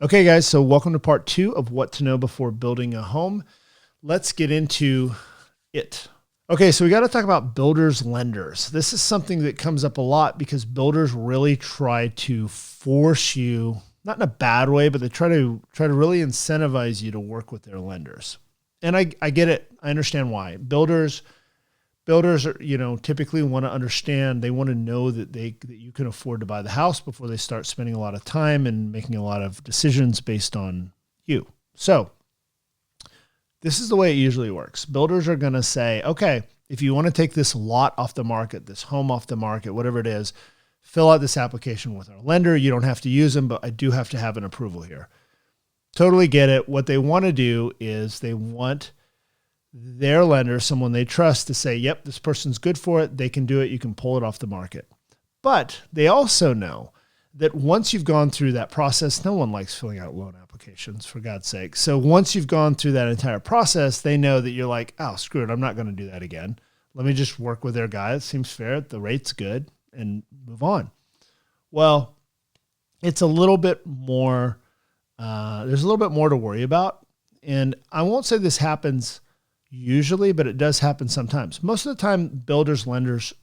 Okay, guys, so welcome to part 2 of what to know before building a home. Let's get into it. Okay, so we got to talk about builders lenders. This is something that comes up a lot because builders really try to force you, not in a bad way, but they try to really incentivize you to work with their lenders. And I get it. I understand why. Builders are, typically want to understand, they want to know that you can afford to buy the house before they start spending a lot of time and making a lot of decisions based on you. So this is the way it usually works. Builders are going to say, okay, if you want to take this lot off the market, this home off the market, whatever it is, fill out this application with our lender. You don't have to use them, but I do have to have an approval here. Totally get it. What they want to do is they want their lender, someone they trust, to say, yep, this person's good for it. They can do it. You can pull it off the market. But they also know that once you've gone through that process, no one likes filling out loan applications, for God's sake. So once you've gone through that entire process, they know that you're like, oh, screw it. I'm not going to do that again. Let me just work with their guy. It seems fair. The rate's good, and move on. Well, it's a little bit more, there's a little bit more to worry about. And I won't say this happens usually, but it does happen sometimes. Most of the time, builders, lenders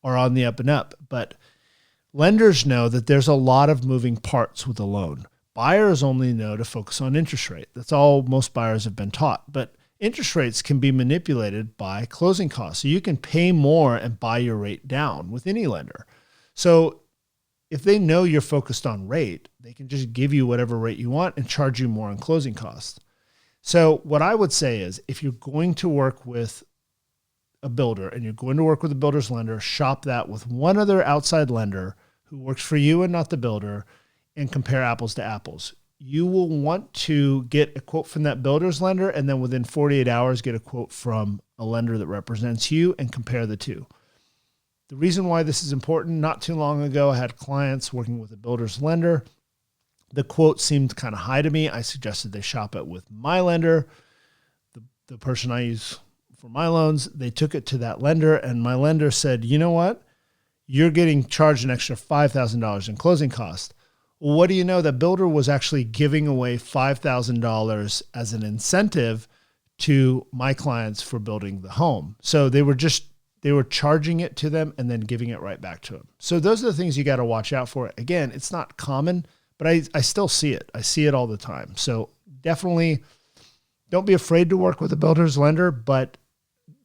are on the up and up, but lenders know that there's a lot of moving parts with a loan. Buyers only know to focus on interest rate. That's all most buyers have been taught, but interest rates can be manipulated by closing costs. So you can pay more and buy your rate down with any lender. So if they know you're focused on rate, they can just give you whatever rate you want and charge you more on closing costs. So what I would say is, if you're going to work with a builder and you're going to work with a builder's lender, shop that with one other outside lender who works for you and not the builder, and compare apples to apples. You will want to get a quote from that builder's lender, and then within 48 hours, get a quote from a lender that represents you and compare the two. The reason why this is important, not too long ago, I had clients working with a builder's lender. The quote seemed kind of high to me. I suggested they shop it with my lender, the person I use for my loans. They took it to that lender, and my lender said, you know what? You're getting charged an extra $5,000 in closing costs. Well, what do you know? The builder was actually giving away $5,000 as an incentive to my clients for building the home. So they were charging it to them and then giving it right back to them. So those are the things you got to watch out for. Again, it's not common, but I still see it. I see it all the time. So definitely don't be afraid to work with a builder's lender, but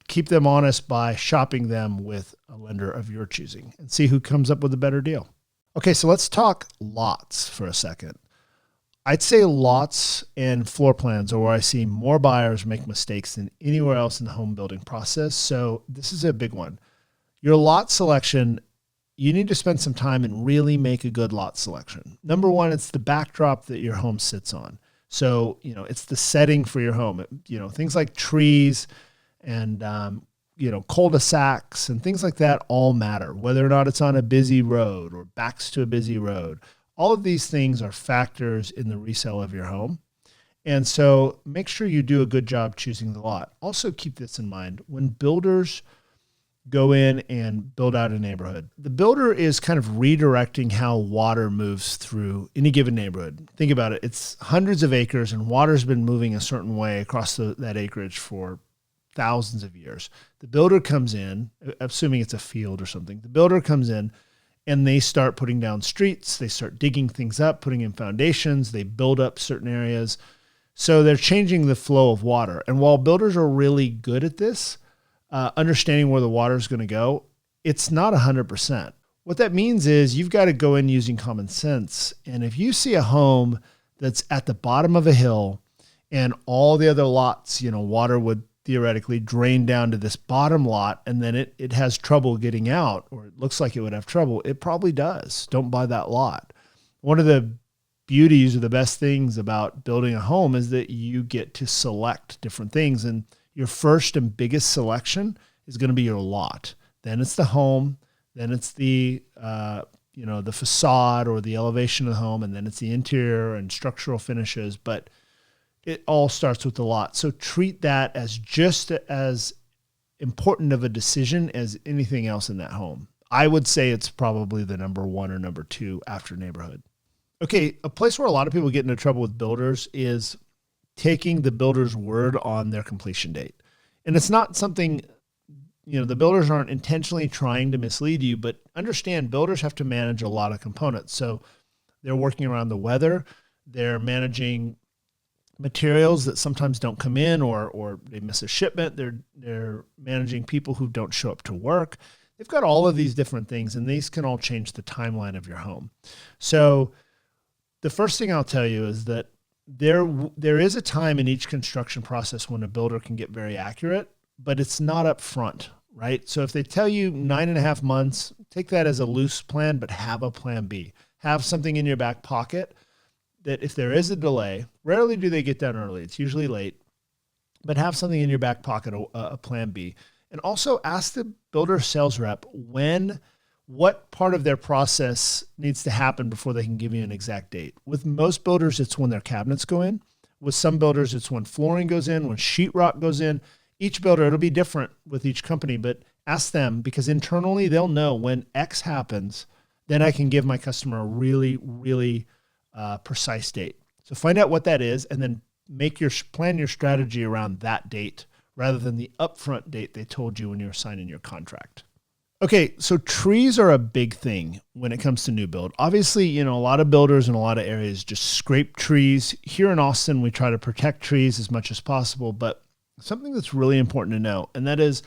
keep them honest by shopping them with a lender of your choosing and see who comes up with a better deal. Okay, so let's talk lots for a second. I'd say lots and floor plans are where I see more buyers make mistakes than anywhere else in the home building process. So this is a big one. Your lot selection, you need to spend some time and really make a good lot selection. Number one, it's the backdrop that your home sits on. So, it's the setting for your home. Things like trees and, cul-de-sacs and things like that all matter, whether or not it's on a busy road or backs to a busy road. All of these things are factors in the resale of your home. And so make sure you do a good job choosing the lot. Also keep this in mind. When builders go in and build out a neighborhood, the builder is kind of redirecting how water moves through any given neighborhood. Think about it. It's hundreds of acres, and water's been moving a certain way across that acreage for thousands of years. The builder comes in, assuming it's a field or something, the builder comes in and they start putting down streets. They start digging things up, putting in foundations. They build up certain areas. So they're changing the flow of water. And while builders are really good at this, understanding where the water is going to go, it's not 100%. What that means is you've got to go in using common sense. And if you see a home that's at the bottom of a hill and all the other lots, water would theoretically drain down to this bottom lot, and then it has trouble getting out, or it looks like it would have trouble, it probably does. Don't buy that lot. One of the beauties or the best things about building a home is that you get to select different things, and your first and biggest selection is going to be your lot. Then it's the home, then it's the the facade or the elevation of the home, and then it's the interior and structural finishes. But it all starts with the lot. So treat that as just as important of a decision as anything else in that home. I would say it's probably the number one or number two after neighborhood. Okay, a place where a lot of people get into trouble with builders is taking the builder's word on their completion date. And it's not something, the builders aren't intentionally trying to mislead you, but understand builders have to manage a lot of components. So they're working around the weather, they're managing materials that sometimes don't come in or they miss a shipment. They're managing people who don't show up to work. They've got all of these different things, and these can all change the timeline of your home. So the first thing I'll tell you is that there is a time in each construction process when a builder can get very accurate, but it's not up front, right? So if they tell you 9.5 months, take that as a loose plan, but have a plan B. Have something in your back pocket that if there is a delay, rarely do they get done early. It's usually late, but have something in your back pocket, a plan B. And also ask the builder sales rep what part of their process needs to happen before they can give you an exact date. With most builders, it's when their cabinets go in. With some builders, it's when flooring goes in, when sheetrock goes in. Each builder, it'll be different with each company, but ask them because internally they'll know when X happens, then I can give my customer a really, really precise date. So find out what that is and then plan your strategy around that date rather than the upfront date they told you when you were signing your contract. Okay, so trees are a big thing when it comes to new build. Obviously, a lot of builders in a lot of areas just scrape trees. Here in Austin, we try to protect trees as much as possible, but something that's really important to know, and that is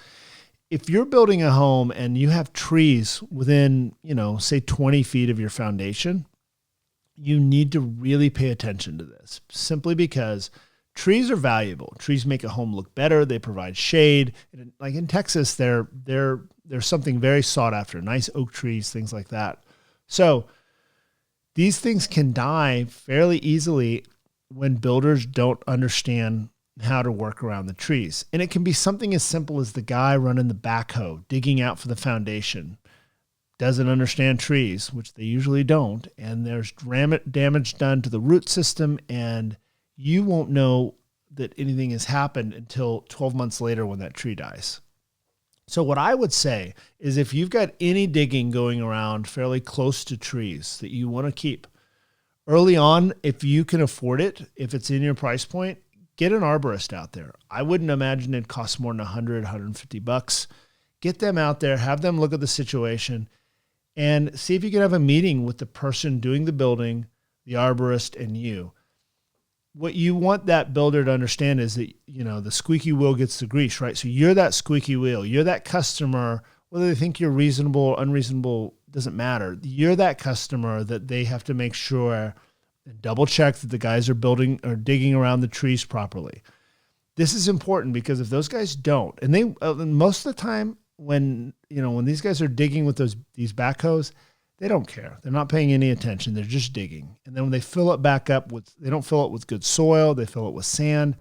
if you're building a home and you have trees within, say 20 feet of your foundation, you need to really pay attention to this simply because trees are valuable. Trees make a home look better. They provide shade. Like in Texas, they're something very sought after, nice oak trees, things like that. So these things can die fairly easily when builders don't understand how to work around the trees. And it can be something as simple as the guy running the backhoe, digging out for the foundation, doesn't understand trees, which they usually don't, and there's damage done to the root system, and you won't know that anything has happened until 12 months later when that tree dies. So what I would say is if you've got any digging going around fairly close to trees that you want to keep, early on, if you can afford it, if it's in your price point, get an arborist out there. I wouldn't imagine it costs more than $100, $150. Get them out there, have them look at the situation, and see if you can have a meeting with the person doing the building, the arborist, and you. What you want that builder to understand is that, the squeaky wheel gets the grease, right? So you're that squeaky wheel. You're that customer, whether they think you're reasonable or unreasonable, doesn't matter. You're that customer that they have to make sure and double check that the guys are building or digging around the trees properly. This is important because if those guys don't, and they most of the time when these guys are digging with these backhoes, they don't care. They're not paying any attention. They're just digging. And then when they fill it back up they don't fill it with good soil. They fill it with sand.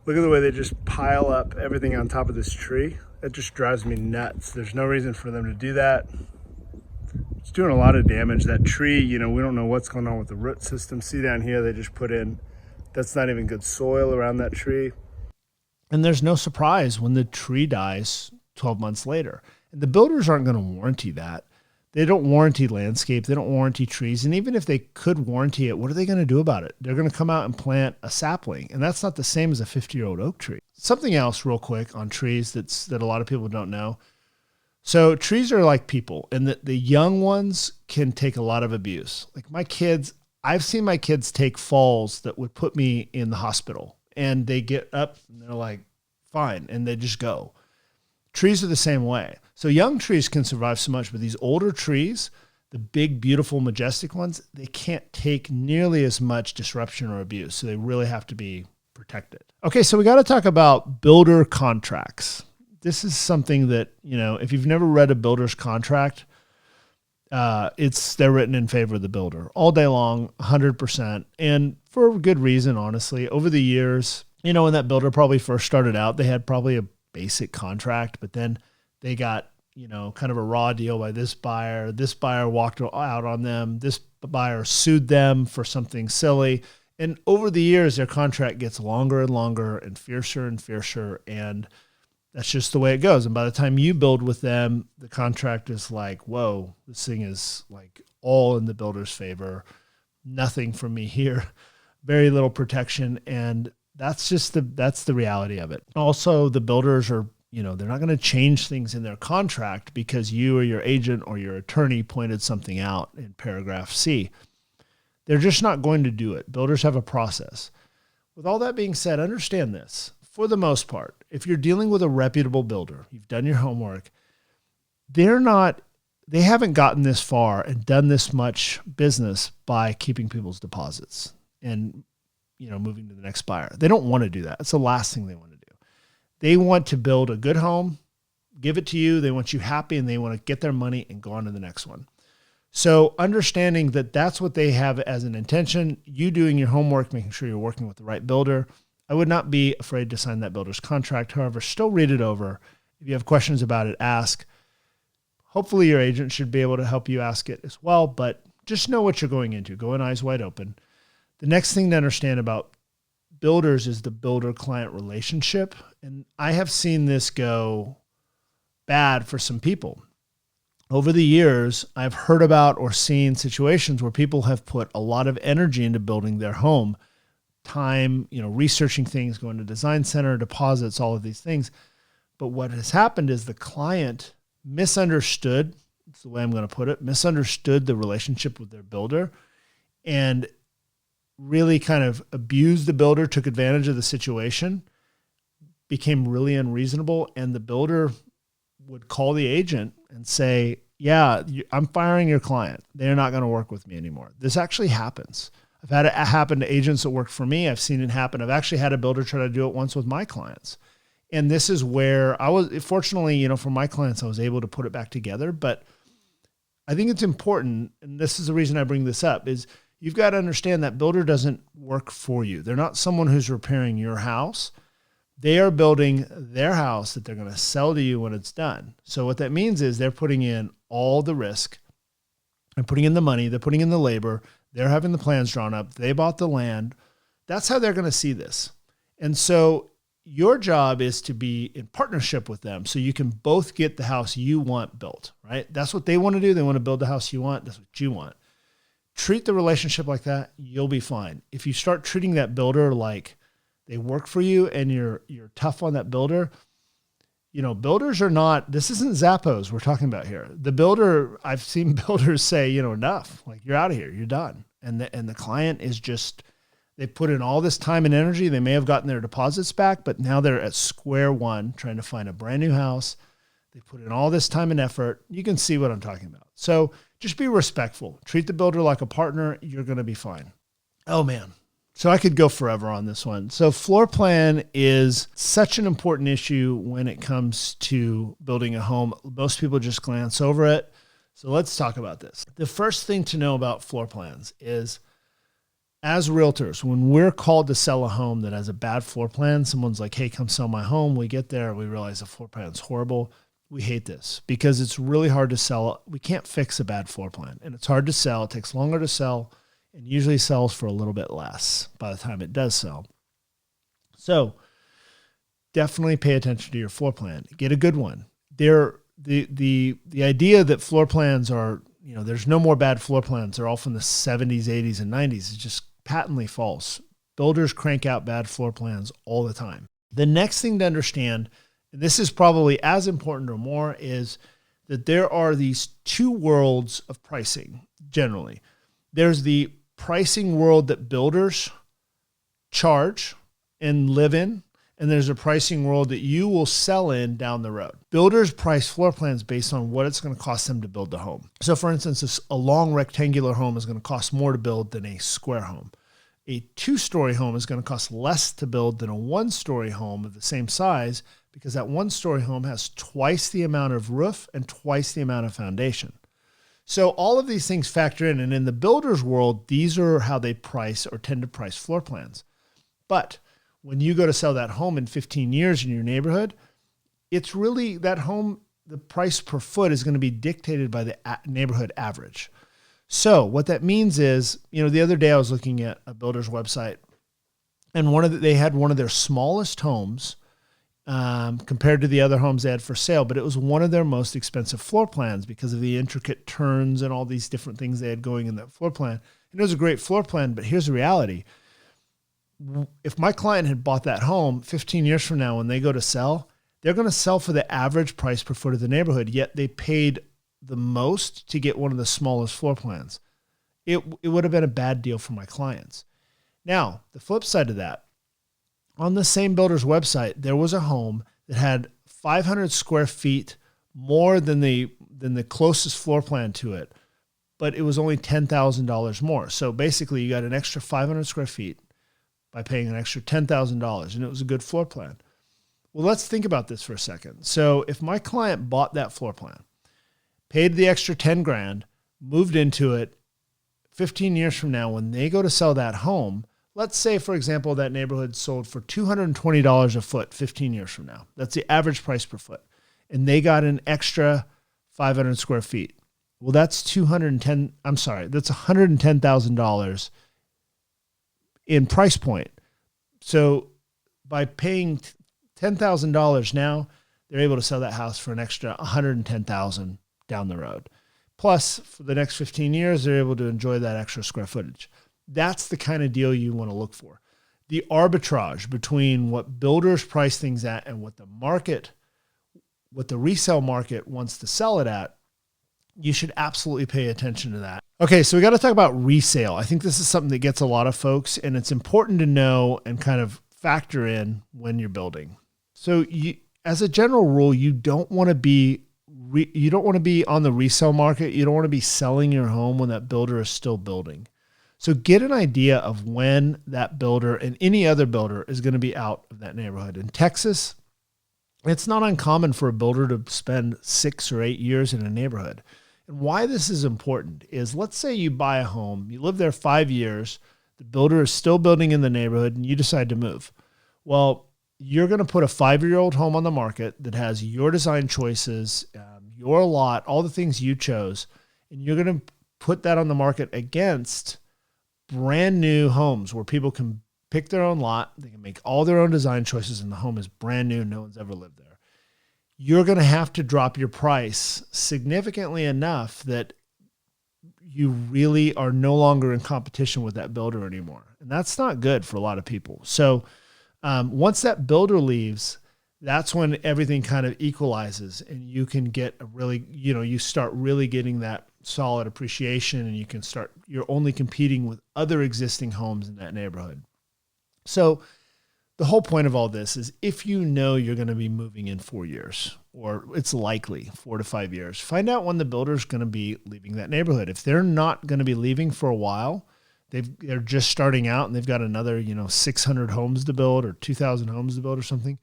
Look at the way they just pile up everything on top of this tree. It just drives me nuts. There's no reason for them to do that. It's doing a lot of damage. That tree, we don't know what's going on with the root system. See down here, they just put in, that's not even good soil around that tree. And there's no surprise when the tree dies 12 months later. And the builders aren't going to warranty that. They don't warranty landscape. They don't warranty trees. And even if they could warranty it, what are they going to do about it? They're going to come out and plant a sapling. And that's not the same as a 50-year-old oak tree. Something else real quick on trees that a lot of people don't know. So trees are like people, and the young ones can take a lot of abuse. Like my kids, I've seen my kids take falls that would put me in the hospital, and they get up and they're like, fine, and they just go. Trees are the same way. So young trees can survive so much, but these older trees, the big, beautiful, majestic ones, they can't take nearly as much disruption or abuse. So they really have to be protected. Okay, so we got to talk about builder contracts. This is something that, if you've never read a builder's contract, they're written in favor of the builder all day long, 100%. And for good reason, honestly. Over the years, when that builder probably first started out, they had probably a basic contract, but then they got, kind of a raw deal by this buyer. This buyer walked out on them. This buyer sued them for something silly. And over the years, their contract gets longer and longer and fiercer. And That's just the way it goes. And by the time you build with them, the contract is like, whoa, this thing is like all in the builder's favor. Nothing from me here, very little protection. And that's the reality of it. Also, the builders are, they're not going to change things in their contract because you or your agent or your attorney pointed something out in paragraph C. They're just not going to do it. Builders have a process. With all that being said, understand this. For the most part, if you're dealing with a reputable builder, you've done your homework, they haven't gotten this far and done this much business by keeping people's deposits and, moving to the next buyer. They don't want to do that. It's the last thing they want to do. They want to build a good home, give it to you. They want you happy and they want to get their money and go on to the next one. So understanding that that's what they have as an intention, you doing your homework, making sure you're working with the right builder. I would not be afraid to sign that builder's contract. However, still read it over. If you have questions about it, ask. Hopefully your agent should be able to help you ask it as well, but just know what you're going into. Go in eyes wide open. The next thing to understand about builders is the builder-client relationship. And I have seen this go bad for some people. Over the years, I've heard about or seen situations where people have put a lot of energy into building their home, time, researching things, going to design center, deposits, all of these things. But what has happened is the client misunderstood, that's the way I'm going to put it, misunderstood the relationship with their builder and really kind of abused the builder, took advantage of the situation, became really unreasonable. And the builder would call the agent and say, yeah, I'm firing your client. They're not going to work with me anymore. This actually happens. I've had it happen to agents that work for me. I've seen it happen. I've actually had a builder try to do it once with my clients. And this is where I was, fortunately, for my clients, I was able to put it back together. But I think it's important, and this is the reason I bring this up, is you've got to understand that builder doesn't work for you. They're not someone who's repairing your house. They are building their house that they're going to sell to you when it's done. So what that means is they're putting in all the risk. They're putting in the money. They're putting in the labor. They're having the plans drawn up. They bought the land. That's how they're going to see this. And so your job is to be in partnership with them so you can both get the house you want built, right? That's what they want to do. They want to build the house you want. That's what you want. Treat the relationship like that. You'll be fine. If you start treating that builder like they work for you and you're tough on that builder, builders are not, this isn't Zappos we're talking about here. The builder, I've seen builders say, enough, like you're out of here, you're done. And the client is just, they put in all this time and energy. They may have gotten their deposits back, but now they're at square one trying to find a brand new house. They put in all this time and effort. You can see what I'm talking about. So just be respectful. Treat the builder like a partner. You're going to be fine. Oh man. So I could go forever on this one. So floor plan is such an important issue when it comes to building a home. Most people just glance over it. So let's talk about this. The first thing to know about floor plans is, as realtors, when we're called to sell a home that has a bad floor plan, someone's like, hey, come sell my home. We get there, we realize the floor plan is horrible. We hate this because it's really hard to sell. We can't fix a bad floor plan, and it's hard to sell. It takes longer to sell and usually sells for a little bit less by the time it does sell. So definitely pay attention to your floor plan. Get a good one. The idea that floor plans are, there's no more bad floor plans. They're all from the 70s, 80s, and 90s. It's just patently false. Builders crank out bad floor plans all the time. The next thing to understand, and this is probably as important or more, is that there are these two worlds of pricing generally. There's the pricing world that builders charge and live in, and there's a pricing world that you will sell in down the road. Builders price floor plans based on what it's going to cost them to build the home. So for instance, a long rectangular home is going to cost more to build than a square home. A two-story home is going to cost less to build than a one-story home of the same size because that one-story home has twice the amount of roof and twice the amount of foundation. So all of these things factor in, and in the builder's world, these are how they price or tend to price floor plans. But when you go to sell that home in 15 years in your neighborhood, it's really that home, the price per foot is going to be dictated by the neighborhood average. So what that means is, the other day I was looking at a builder's website, and they had one of their smallest homes compared to the other homes they had for sale, but it was one of their most expensive floor plans because of the intricate turns and all these different things they had going in that floor plan. And it was a great floor plan, but here's the reality. If my client had bought that home 15 years from now, when they go to sell, they're going to sell for the average price per foot of the neighborhood, yet they paid the most to get one of the smallest floor plans. It would have been a bad deal for my clients. Now, the flip side of that, on the same builder's website, there was a home that had 500 square feet more than the closest floor plan to it, but it was only $10,000 more. So basically, you got an extra 500 square feet by paying an extra $10,000, and it was a good floor plan. Well, let's think about this for a second. So if my client bought that floor plan, paid the extra 10 grand, moved into it, 15 years from now, when they go to sell that home, let's say, for example, that neighborhood sold for $220 a foot 15 years from now. That's the average price per foot. And they got an extra 500 square feet. Well, that's $110,000 in price point. So by paying $10,000 now, they're able to sell that house for an extra $110,000 down the road. Plus, for the next 15 years, they're able to enjoy that extra square footage. That's the kind of deal you want to look for. The arbitrage between what builders price things at and what the resale market wants to sell it at, you should absolutely pay attention to that. Okay, so we got to talk about resale. I think this is something that gets a lot of folks, and it's important to know and kind of factor in when you're building. So as a general rule, you don't want to be on the resale market. You don't want to be selling your home when that builder is still building. So get an idea of when that builder and any other builder is going to be out of that neighborhood. In Texas, it's not uncommon for a builder to spend 6 or 8 years in a neighborhood. And why this is important is, let's say you buy a home, you live there 5 years, the builder is still building in the neighborhood, and you decide to move. Well, you're going to put a 5-year-old home on the market that has your design choices, your lot, all the things you chose, and you're going to put that on the market against brand new homes where people can pick their own lot, they can make all their own design choices, and the home is brand new, no one's ever lived there. You're going to have to drop your price significantly enough that you really are no longer in competition with that builder anymore. And that's not good for a lot of people. So once that builder leaves, that's when everything kind of equalizes, and you can get you start really getting that solid appreciation, and you're only competing with other existing homes in that neighborhood. So the whole point of all this is, if you know you're going to be moving in 4 years, or it's likely 4 to 5 years, find out when the builder's going to be leaving that neighborhood. If they're not going to be leaving for a while, they're just starting out and they've got another 600 homes to build or 2,000 homes to build or something,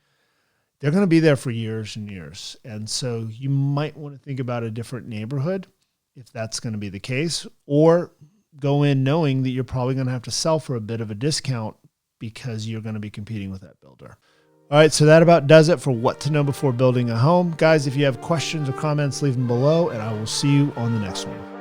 they're going to be there for years and years. And so you might want to think about a different neighborhood if that's going to be the case, or go in knowing that you're probably going to have to sell for a bit of a discount because you're going to be competing with that builder. All right, so that about does it for what to know before building a home. Guys, if you have questions or comments, leave them below, and I will see you on the next one.